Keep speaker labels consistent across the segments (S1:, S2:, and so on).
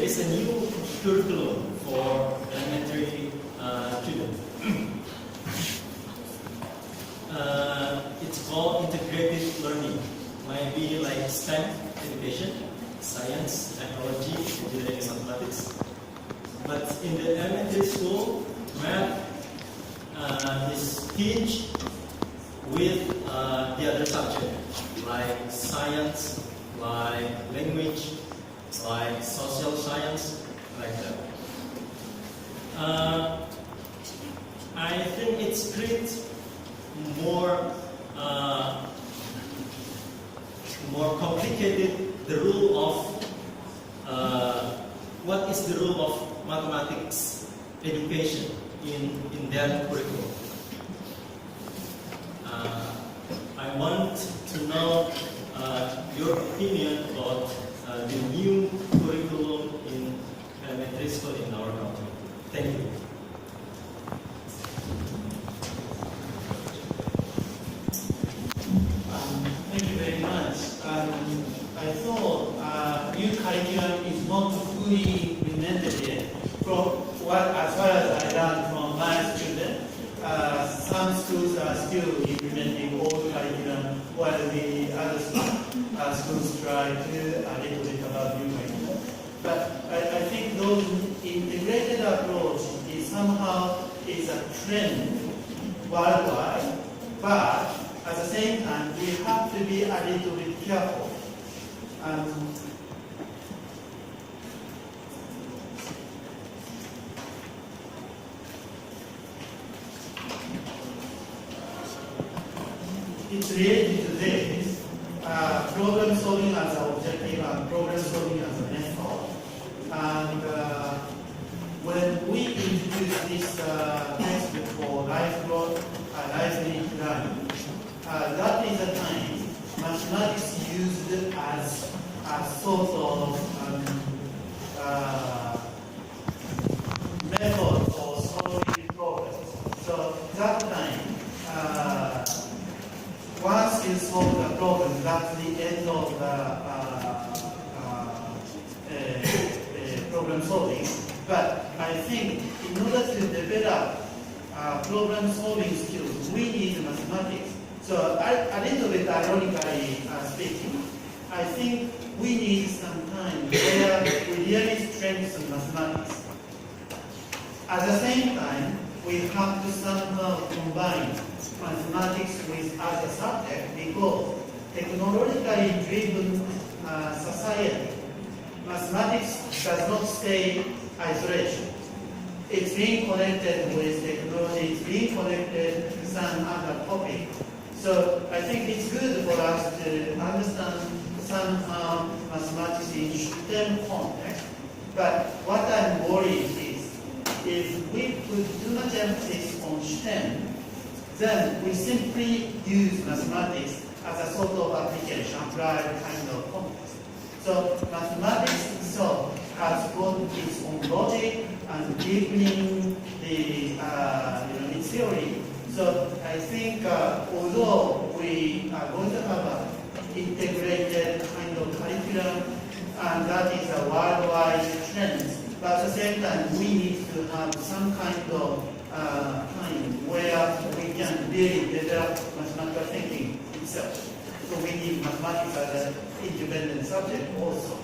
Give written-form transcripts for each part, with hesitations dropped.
S1: is a new curriculum for elementary children. It's called integrated learning. Might be like STEM education, science, technology, engineering, and mathematics. But in the elementary school, math is teach with the other subject, like science, like language, like social science, like that. I think it's create more complicated the rule of what is the rule of mathematics education in their curriculum. I want to know your opinion about the new curriculum in elementary school in our country. Thank you.
S2: Thank you very much. I thought new curriculum is not fully implemented yet. As far as I learned from my students, some schools are still implementing old curriculum, while the other schools try to a little bit about new curriculum. But I think those integrated approach is somehow is a trend worldwide, but at the same time, we have to be a little bit careful. It's related to this, problem solving as an objective and problem solving as a method. And when we introduce this textbook for lifelong learning, that is a time mathematics used as a sort of method for solving problems. So that time, once you solve the problem, that's the end of the problem solving. But I think in order to develop problem solving skills, we need mathematics. So a little bit ironically speaking, I think we need some time where we really strengthen mathematics. At the same time, we have to somehow combine mathematics with other subjects because technologically driven society, mathematics does not stay isolation. It's being connected with technology, it's being connected to some other topic. So I think it's good for us to understand somehow mathematics in STEM context. But what I'm worried is, if we put too much emphasis on STEM, then we simply use mathematics as a sort of application, applied kind of context. So mathematics itself has got its own logic and deepening the its theory. So I think although we are going to have an integrated kind of curriculum, and that is a worldwide trend, but at the same time we need to have some kind of time where we can really develop mathematical thinking itself. So we need mathematics as an independent subject also.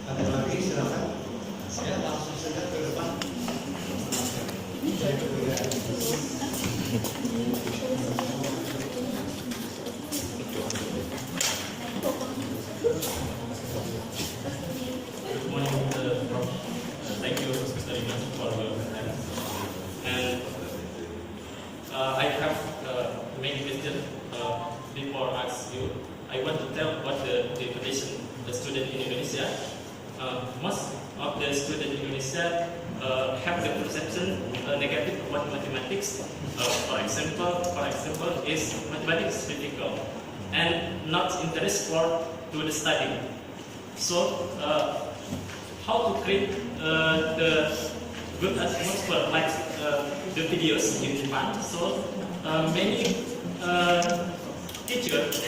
S3: Ada lagi silakan. Saya langsung saja ke depan. Saya kedua.
S4: Good morning, Prof. Thank you very much for your time. And I have many questions before I ask you. I want to tell what the definition the student in Indonesia. Most of the students in Indonesia have the perception negative about mathematics. For example, is mathematics difficult and not interest to the study. So how to create the good atmosphere like the videos in Japan. So many teachers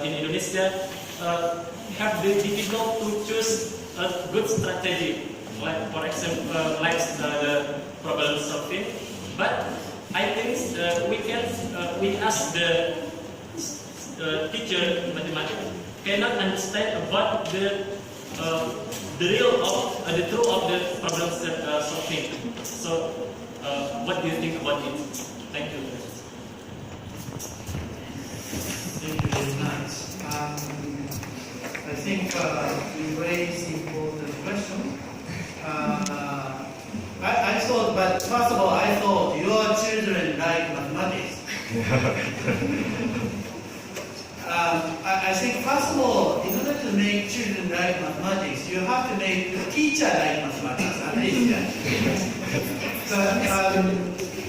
S4: in Indonesia have the difficult to choose a good strategy, like for example, like the problem solving. But I think we ask the teacher mathematics cannot understand about the real of the truth of the problem solving. So, what do you think about it? Thank you.
S2: Thank you very much. I think you raised important question. I thought, but first of all, I thought your children like mathematics. I think first of all, in order to make children like mathematics, you have to make the teacher like mathematics, at least.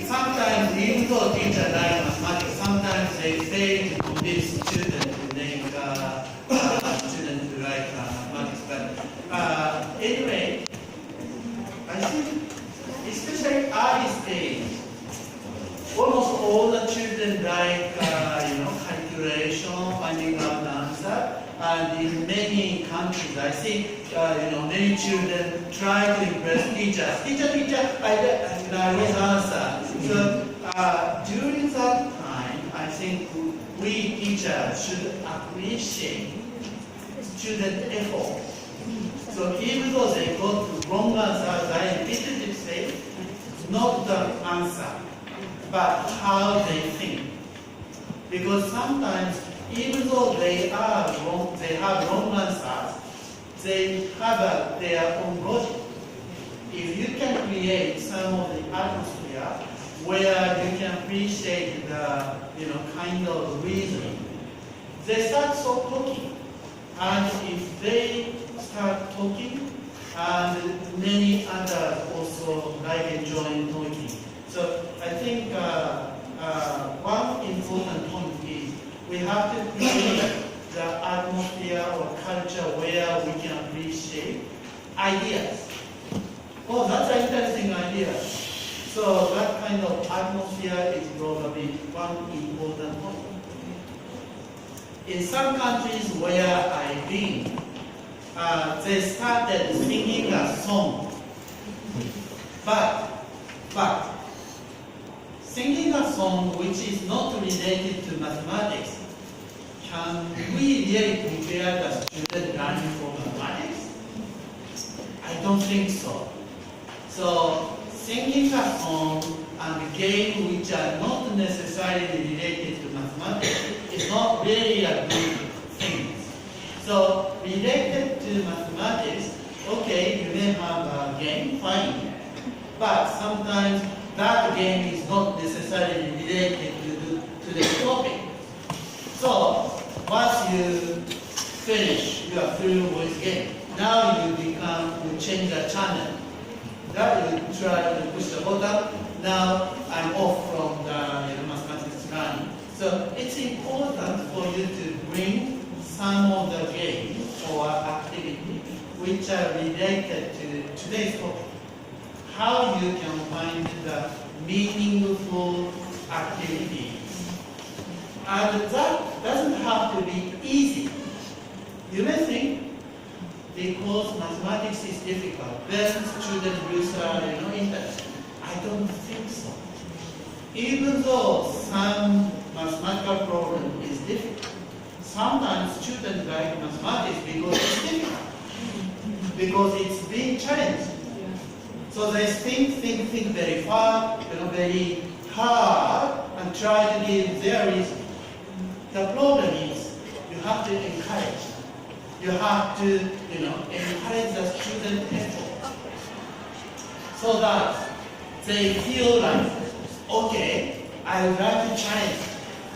S2: Sometimes, even though teachers like mathematics, sometimes they fail to convince students to make students to like mathematics. But anyway, I think, especially early stage, almost all the children like calculation, finding out the answer, and in many countries, I think many children try to impress teachers. Teacher, I will answer. So during that time, I think we teachers should appreciate student effort. So even though they got the wrong answer, I repeatedly say, not the answer, but how they think. Because sometimes, even though they have wrong answers, they have their own logic. If you can create some of the atmosphere where you can appreciate the kind of reasoning, they start talking. And if they start talking, and many others also like enjoying talking. So I think one important point is we have to create the atmosphere or culture where we can appreciate ideas. Oh, that's an interesting idea. So that kind of atmosphere is probably one important point. In some countries where I've been, they started singing a song. But singing a song which is not related to mathematics, can we really prepare the student learning for mathematics? I don't think so. So singing a song and game which are not necessarily related to mathematics is not really a good thing. So related to mathematics, okay, you may have a game, fine. But sometimes that game is not necessarily related to the topic. So once you finish, you are through with game. Now you change the channel. That you try to push the button. Now I'm off from the mathematics learning. So it's important for you to bring some of the games or activity which are related to today's topic. How you can find the meaningful activities. And that doesn't have to be easy. You may think, because mathematics is difficult, then students lose interest. I don't think so. Even though some mathematical problem is difficult, sometimes students like mathematics because it's difficult, because it's being challenged. So they think very far, very hard, and try to give their reason. The problem is you have to encourage. You have to, encourage the student effort so that they feel like, okay, I would like to challenge.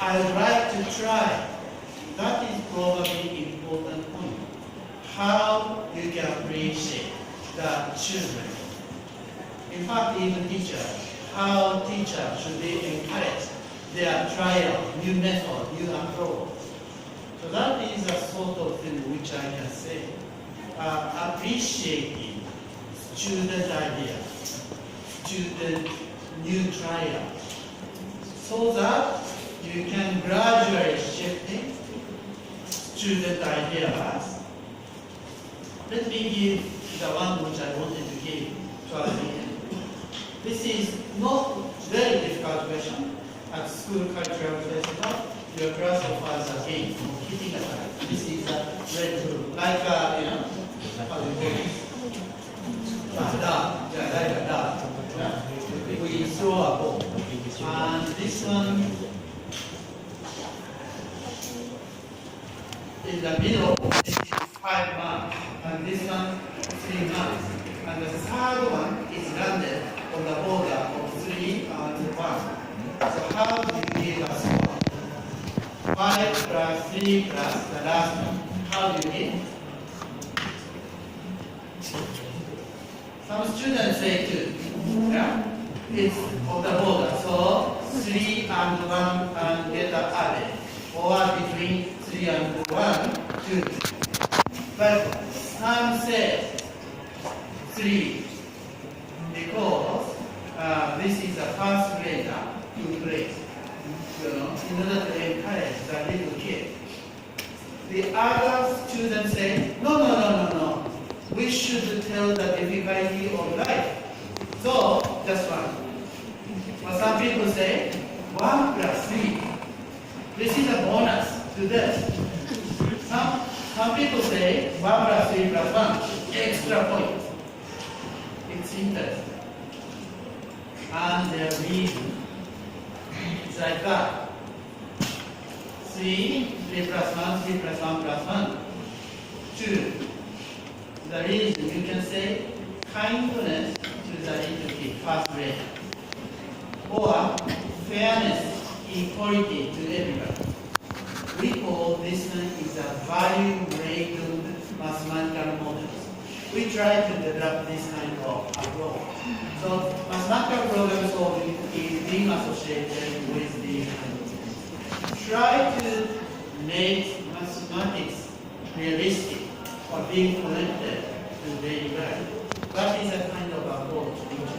S2: I would like to try. That is probably an important point. How you can appreciate the children. In fact, even teachers, how teachers should be encouraged their trial, new method, new approach. So that is a sort of thing which I can say. Appreciating student idea, student new trial, so that you can gradually shifting student ideas. Let me give the one which I wanted to give towards the end. This is not very difficult question. At school cultural festival, your class offers a game of hitting a target. This is a red rule, like how do you call this? Dart. Yeah, like a dart. Yeah. We throw a ball. And this one in the middle, this is 5 months, and this one 3 months. And the third one is landed on the border of 3 and 1. So how do you give a score? 5 plus 3 plus the last one. How do you give? Some students say 2. Yeah? It's on the border. So 3 and 1 and get the average. Or between 3 and 1, 2. But some say 3 because this is the first grader to play. In order to encourage the little kid. The other students say, no. We should tell the difficulty of life. So, just 1. But some people say, 1 plus 3. This is a bonus to this. Some people say, 1 plus 3 plus 1, extra point. It's interesting. And their reason is like that. 3 plus 1, 3 plus 1 plus 1. 2. The reason you can say kindness to the little kid, first grade. Or fairness, equality to everybody. We call this one is a value-based mathematical model. We try to develop this kind of approach. So mathematical problem solving is being associated with these kind of things. Try to make mathematics realistic or being connected to daily life. That is a kind of approach which